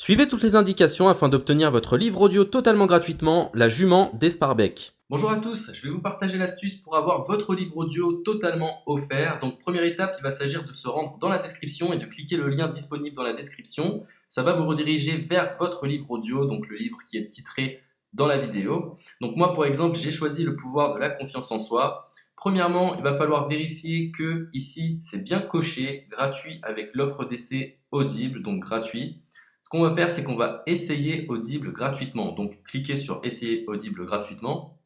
Suivez toutes les indications afin d'obtenir votre livre audio totalement gratuitement, La Jument d'Esparbec. Bonjour à tous, je vais vous partager l'astuce pour avoir votre livre audio totalement offert. Donc première étape, il va s'agir de se rendre dans la description et de cliquer le lien disponible dans la description. Ça va vous rediriger vers votre livre audio, donc le livre qui est titré dans la vidéo. Donc moi par exemple, j'ai choisi le pouvoir de la confiance en soi. Premièrement, il va falloir vérifier que ici c'est bien coché, gratuit avec l'offre d'essai Audible, donc gratuit. Ce qu'on va faire, c'est qu'on va essayer Audible gratuitement. Donc cliquez sur essayer Audible gratuitement.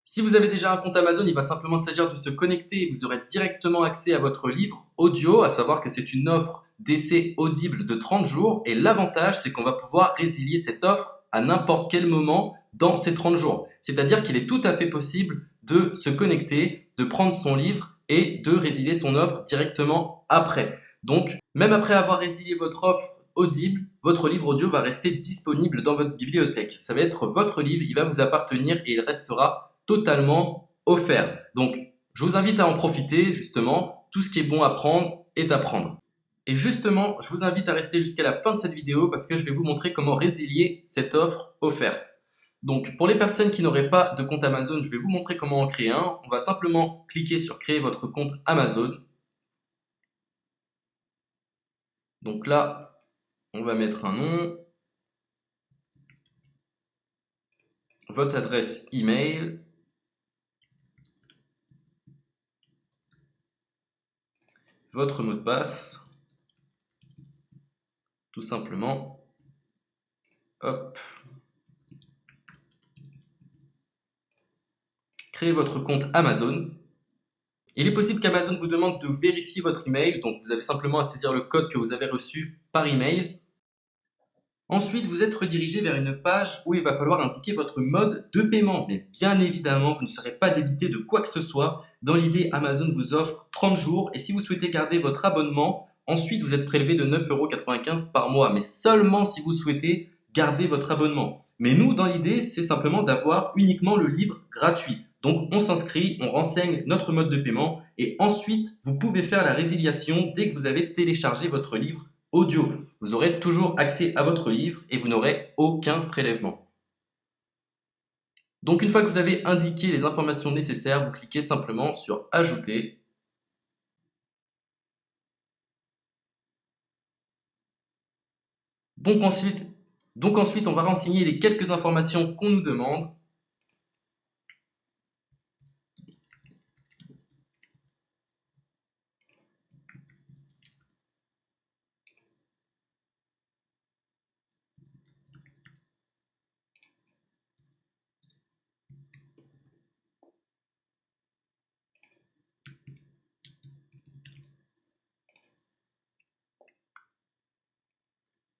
Si vous avez déjà un compte Amazon, il va simplement s'agir de se connecter et vous aurez directement accès à votre livre audio, à savoir que c'est une offre d'essai Audible de 30 jours. Et l'avantage, c'est qu'on va pouvoir résilier cette offre à n'importe quel moment dans ces 30 jours. C'est-à-dire qu'il est tout à fait possible de se connecter, de prendre son livre et de résilier son offre directement après. Donc, même après avoir résilié votre offre Audible, votre livre audio va rester disponible dans votre bibliothèque. Ça va être votre livre, il va vous appartenir et il restera totalement offert. Donc, je vous invite à en profiter, justement. Tout ce qui est bon à prendre est à prendre. Et justement, je vous invite à rester jusqu'à la fin de cette vidéo parce que je vais vous montrer comment résilier cette offre offerte. Donc, pour les personnes qui n'auraient pas de compte Amazon, je vais vous montrer comment en créer un. On va simplement cliquer sur créer votre compte Amazon. Donc là, on va mettre un nom, votre adresse email, votre mot de passe, tout simplement. Hop. Créez votre compte Amazon. Il est possible qu'Amazon vous demande de vérifier votre email, donc vous avez simplement à saisir le code que vous avez reçu par email. Ensuite, vous êtes redirigé vers une page où il va falloir indiquer votre mode de paiement. Mais bien évidemment, vous ne serez pas débité de quoi que ce soit. Dans l'idée, Amazon vous offre 30 jours et si vous souhaitez garder votre abonnement, ensuite vous êtes prélevé de 9,95 € par mois, mais seulement si vous souhaitez garder votre abonnement. Mais nous, dans l'idée, c'est simplement d'avoir uniquement le livre gratuit. Donc on s'inscrit, on renseigne notre mode de paiement et ensuite vous pouvez faire la résiliation dès que vous avez téléchargé votre livre audio. Vous aurez toujours accès à votre livre et vous n'aurez aucun prélèvement. Donc une fois que vous avez indiqué les informations nécessaires, vous cliquez simplement sur Ajouter. Donc ensuite, on va renseigner les quelques informations qu'on nous demande.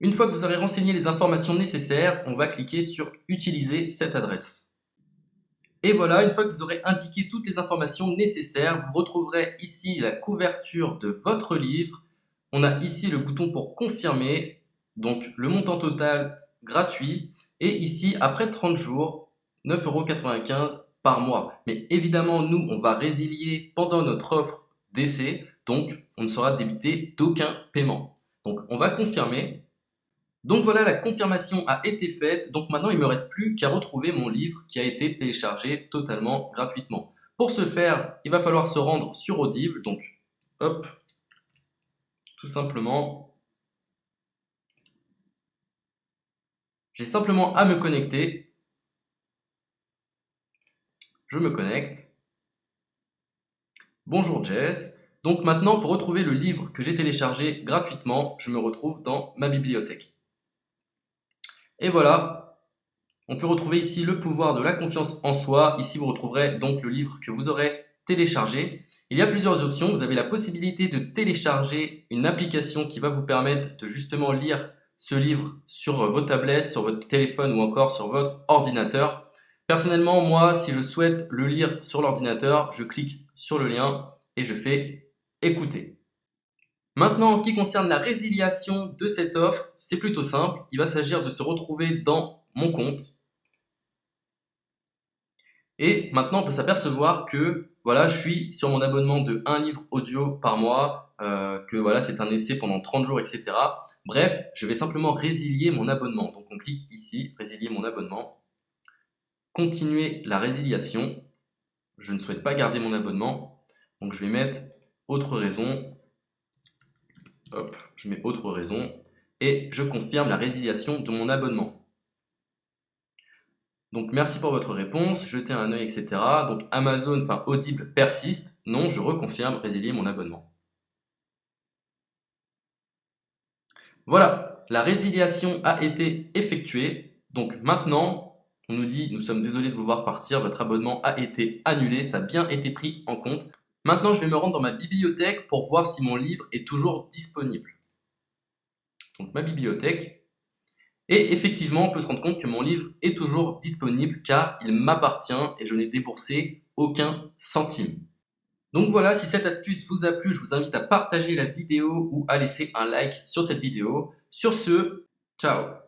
Une fois que vous aurez renseigné les informations nécessaires, on va cliquer sur Utiliser cette adresse. Et voilà, une fois que vous aurez indiqué toutes les informations nécessaires, vous retrouverez ici la couverture de votre livre. On a ici le bouton pour confirmer, donc le montant total gratuit. Et ici, après 30 jours, 9,95 € par mois. Mais évidemment, nous, on va résilier pendant notre offre d'essai, donc on ne sera débité d'aucun paiement. Donc on va confirmer. Donc voilà, la confirmation a été faite, donc maintenant il ne me reste plus qu'à retrouver mon livre qui a été téléchargé totalement gratuitement. Pour ce faire, il va falloir se rendre sur Audible, donc hop, tout simplement. J'ai simplement à me connecter. Je me connecte. Bonjour Jess. Donc maintenant, pour retrouver le livre que j'ai téléchargé gratuitement, je me retrouve dans ma bibliothèque. Et voilà, on peut retrouver ici le pouvoir de la confiance en soi. Ici, vous retrouverez donc le livre que vous aurez téléchargé. Il y a plusieurs options. Vous avez la possibilité de télécharger une application qui va vous permettre de justement lire ce livre sur vos tablettes, sur votre téléphone ou encore sur votre ordinateur. Personnellement, moi, si je souhaite le lire sur l'ordinateur, je clique sur le lien et je fais écouter. Maintenant, en ce qui concerne la résiliation de cette offre, c'est plutôt simple. Il va s'agir de se retrouver dans mon compte. Et maintenant, on peut s'apercevoir que voilà, je suis sur mon abonnement de 1 livre audio par mois. que voilà, c'est un essai pendant 30 jours, etc. Bref, je vais simplement résilier mon abonnement. Donc on clique ici, résilier mon abonnement, continuer la résiliation. Je ne souhaite pas garder mon abonnement, donc je vais mettre autre raison. Hop, je mets autre raison et je confirme la résiliation de mon abonnement. Donc merci pour votre réponse, jetez un œil, etc. Donc Amazon, enfin Audible persiste. Non, je reconfirme, résilier mon abonnement. Voilà, la résiliation a été effectuée. Donc maintenant, on nous dit, nous sommes désolés de vous voir partir, votre abonnement a été annulé, ça a bien été pris en compte. Maintenant, je vais me rendre dans ma bibliothèque pour voir si mon livre est toujours disponible. Donc ma bibliothèque. Et effectivement, on peut se rendre compte que mon livre est toujours disponible car il m'appartient et je n'ai déboursé aucun centime. Donc voilà, si cette astuce vous a plu, je vous invite à partager la vidéo ou à laisser un like sur cette vidéo. Sur ce, ciao!